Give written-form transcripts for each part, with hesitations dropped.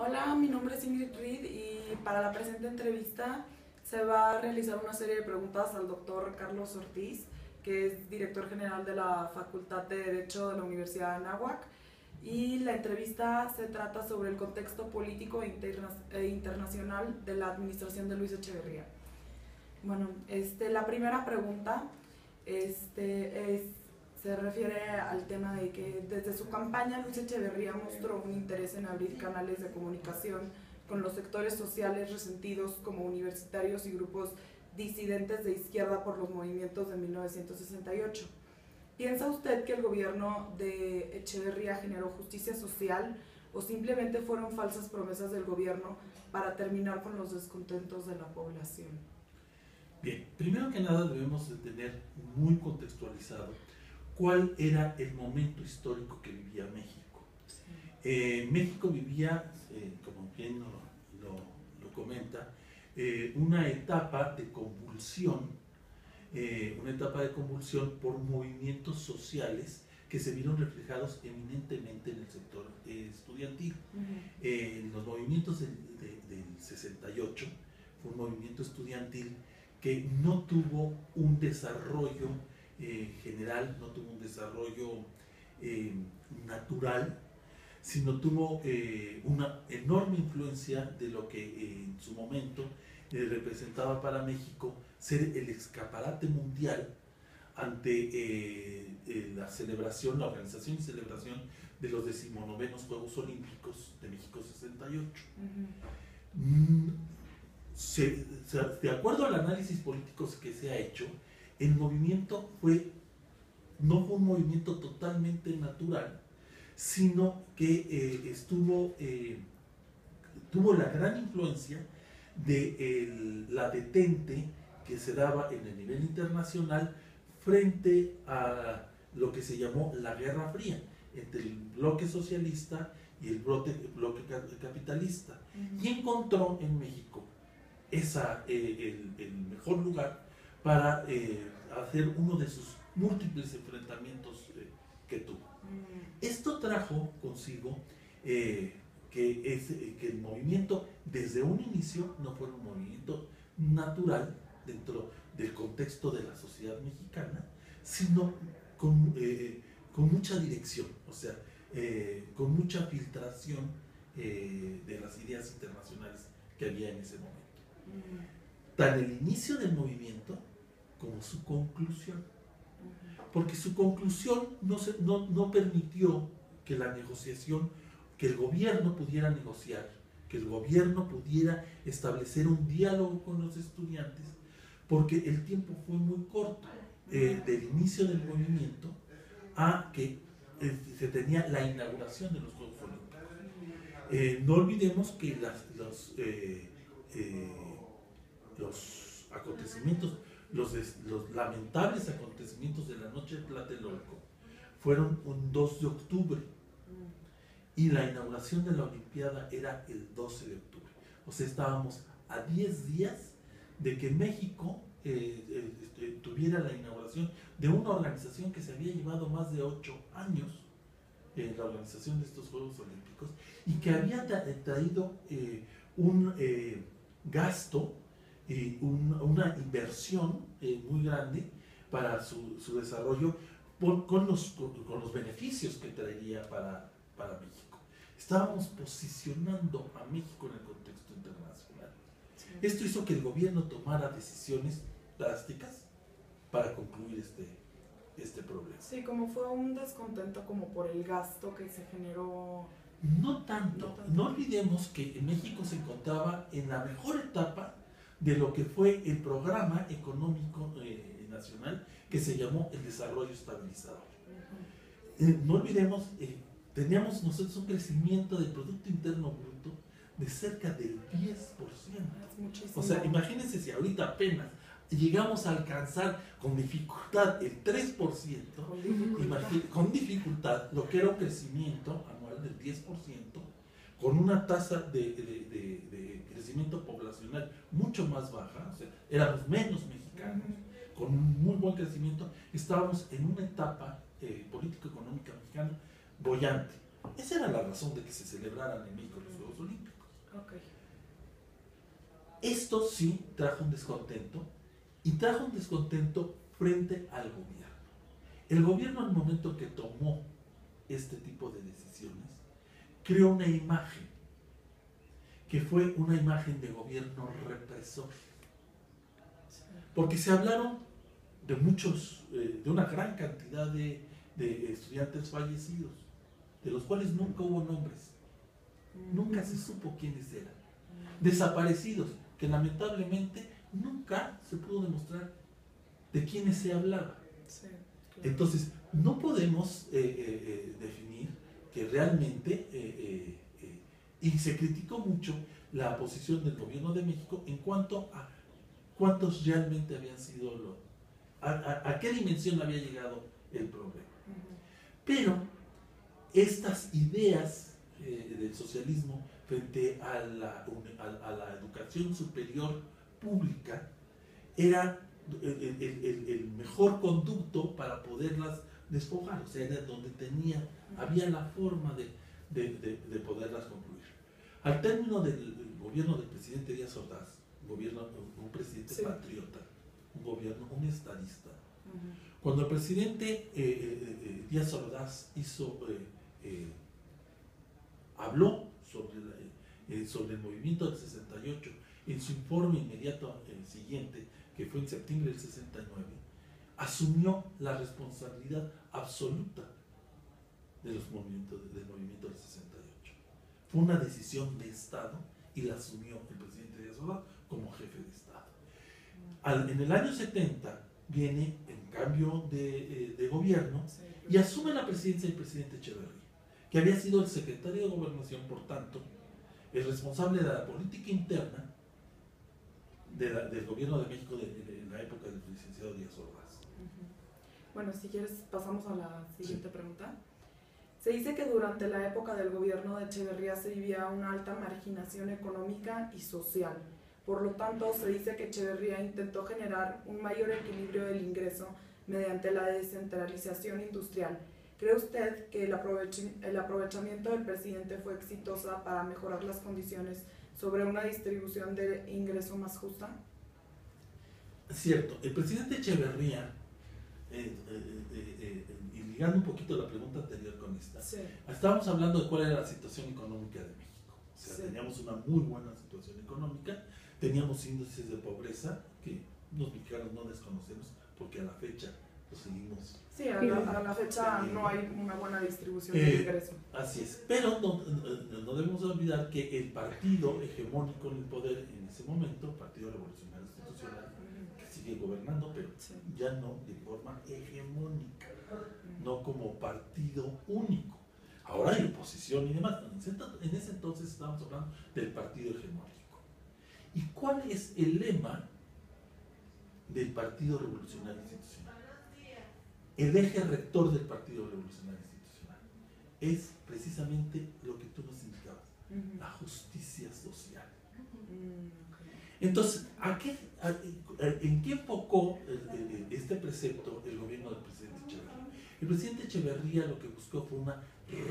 Hola, mi nombre es Ingrid Reed y para la presente entrevista se va a realizar una serie de preguntas al doctor Carlos Ortiz, que es director general de la Facultad de Derecho de la Universidad de Anáhuac. Y la entrevista se trata sobre el contexto político e internacional de la administración de Luis Echeverría. Bueno, la primera pregunta se refiere al tema de que desde su campaña Luis Echeverría mostró un interés en abrir canales de comunicación con los sectores sociales resentidos como universitarios y grupos disidentes de izquierda por los movimientos de 1968. ¿Piensa usted que el gobierno de Echeverría generó justicia social o simplemente fueron falsas promesas del gobierno para terminar con los descontentos de la población? Bien, primero que nada debemos de tener muy contextualizado cuál era el momento histórico que vivía México. Sí. México vivía, como bien lo comenta, una etapa de convulsión, por movimientos sociales que se vieron reflejados eminentemente en el sector estudiantil. Los movimientos del 68 fue un movimiento estudiantil que no tuvo un desarrollo general, no tuvo un desarrollo natural, sino tuvo una enorme influencia de lo que en su momento representaba para México ser el escaparate mundial ante la organización y celebración de los 19º Juegos Olímpicos de México 68. De acuerdo al análisis político que se ha hecho, el movimiento no fue un movimiento totalmente natural, sino que tuvo la gran influencia de la detente que se daba en el nivel internacional frente a lo que se llamó la Guerra Fría entre el bloque socialista y el bloque capitalista, y encontró en México el mejor lugar para hacer uno de sus múltiples enfrentamientos que tuvo. Esto trajo consigo que el movimiento desde un inicio no fuera un movimiento natural dentro del contexto de la sociedad mexicana, sino con mucha dirección, o sea, con mucha filtración de las ideas internacionales que había en ese momento. Tan el inicio del movimiento como su conclusión, porque su conclusión no permitió que la negociación, que el gobierno pudiera negociar, que el gobierno pudiera establecer un diálogo con los estudiantes, porque el tiempo fue muy corto del inicio del movimiento a que se tenía la inauguración de los Juegos Olímpicos. No olvidemos que los acontecimientos, los lamentables acontecimientos de la noche de Tlatelolco fueron un 2 de octubre y la inauguración de la Olimpiada era el 12 de octubre. O sea, estábamos a 10 días de que México tuviera la inauguración de una organización que se había llevado más de 8 años en la organización de estos Juegos Olímpicos y que había traído un gasto y una inversión muy grande para su desarrollo con los beneficios que traería para México. Estábamos posicionando a México en el contexto internacional. Sí. Esto hizo que el gobierno tomara decisiones drásticas para concluir este problema. Sí, como fue un descontento como por el gasto que se generó. No tanto. No olvidemos que México se encontraba en la mejor etapa de lo que fue el programa económico nacional que se llamó el desarrollo estabilizador. No olvidemos, teníamos nosotros un crecimiento del Producto Interno Bruto de cerca del 10%. O sea, imagínense si ahorita apenas llegamos a alcanzar con dificultad el 3%, con dificultad lo que era un crecimiento anual del 10%, con una tasa de crecimiento poblacional mucho más baja, o sea, éramos menos mexicanos, con un muy buen crecimiento, estábamos en una etapa político-económica mexicana boyante. Esa era la razón de que se celebraran en México los Juegos Olímpicos. Okay. Esto sí trajo un descontento, y trajo un descontento frente al gobierno. El gobierno, al momento que tomó este tipo de decisiones, creó una imagen que fue una imagen de gobierno represor, porque se hablaron de muchos, de una gran cantidad de estudiantes fallecidos, de los cuales nunca hubo nombres, nunca se supo quiénes eran, desaparecidos, que lamentablemente nunca se pudo demostrar de quiénes se hablaba. Sí, claro. Entonces, no podemos definir que realmente, y se criticó mucho la posición del gobierno de México en cuanto a cuántos realmente habían sido, a qué dimensión había llegado el problema. Pero estas ideas del socialismo frente a la educación superior pública era el mejor conducto para poderlas despojar, o sea, era donde había la forma de poderlas concluir. Al término del gobierno del presidente Díaz Ordaz, un presidente patriota, un gobierno, un estadista, cuando el presidente Díaz Ordaz habló sobre el movimiento del 68, en su informe inmediato siguiente, que fue en septiembre del 69, asumió la responsabilidad absoluta del movimiento del 68. Fue una decisión de Estado y la asumió el presidente Díaz Ordaz como jefe de Estado. En el año 70 viene en cambio de gobierno y asume la presidencia del presidente Echeverría, que había sido el secretario de Gobernación, por tanto, el responsable de la política interna del gobierno de México en la época del licenciado Díaz Ordaz. Bueno, si quieres pasamos a la siguiente pregunta. Se dice que durante la época del gobierno de Echeverría se vivía una alta marginación económica y social. Por lo tanto, se dice que Echeverría intentó generar un mayor equilibrio del ingreso mediante la descentralización industrial. ¿Cree usted que el aprovechamiento del presidente fue exitosa para mejorar las condiciones sobre una distribución de ingreso más justa? Cierto, el presidente Echeverría, y ligando un poquito la pregunta anterior con esta, estábamos hablando de cuál era la situación económica de México. O sea, teníamos una muy buena situación económica, teníamos índices de pobreza que los mexicanos no desconocemos porque a la fecha lo seguimos. Sí, a la fecha no hay una buena distribución de ingreso. Así es, pero no debemos olvidar que el partido hegemónico en el poder en ese momento, el Partido Revolucionario Institucional, que sigue gobernando, pero ya no de forma hegemónica, no como partido único. Ahora hay oposición y demás, en ese entonces estábamos hablando del partido hegemónico. ¿Y cuál es el lema del Partido Revolucionario Institucional? El eje rector del Partido Revolucionario Institucional es precisamente lo que tú nos indicabas, la justicia social. Entonces, ¿en qué enfocó este precepto el gobierno del presidente Echeverría? El presidente Echeverría lo que buscó fue una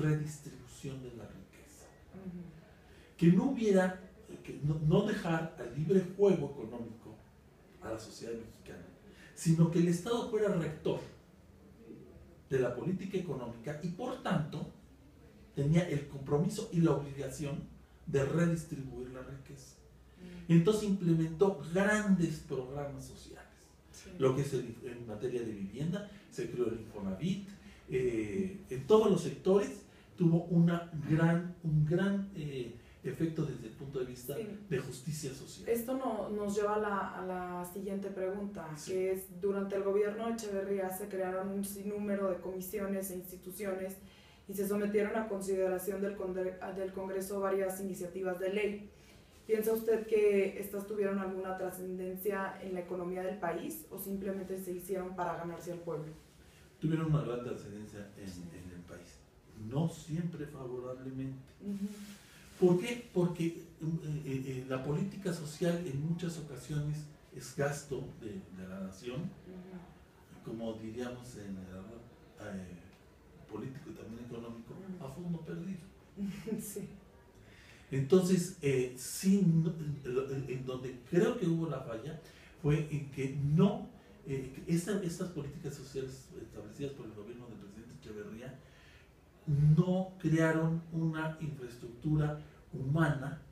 redistribución de la riqueza. Que no hubiera, no dejar al libre juego económico a la sociedad mexicana, sino que el Estado fuera rector de la política económica y por tanto tenía el compromiso y la obligación de redistribuir la riqueza. Entonces implementó grandes programas sociales, lo que es en materia de vivienda, se creó el Infonavit, en todos los sectores tuvo un gran efecto desde el punto de vista de justicia social. Esto nos lleva a la siguiente pregunta, que es, durante el gobierno de Echeverría se crearon un sinnúmero de comisiones e instituciones y se sometieron a consideración del Congreso varias iniciativas de ley. ¿Piensa usted que estas tuvieron alguna trascendencia en la economía del país o simplemente se hicieron para ganarse al pueblo? Tuvieron una gran trascendencia en el país, no siempre favorablemente. ¿Por qué? Porque la política social en muchas ocasiones es gasto de la nación, como diríamos en el político y también económico, a fondo perdido. Sí. Entonces, sí, en donde creo que hubo la falla fue en que no, estas políticas sociales establecidas por el gobierno del presidente Echeverría no crearon una infraestructura humana,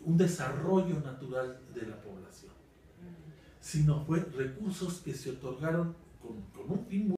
un desarrollo natural de la población, sino fue recursos que se otorgaron con un fin muy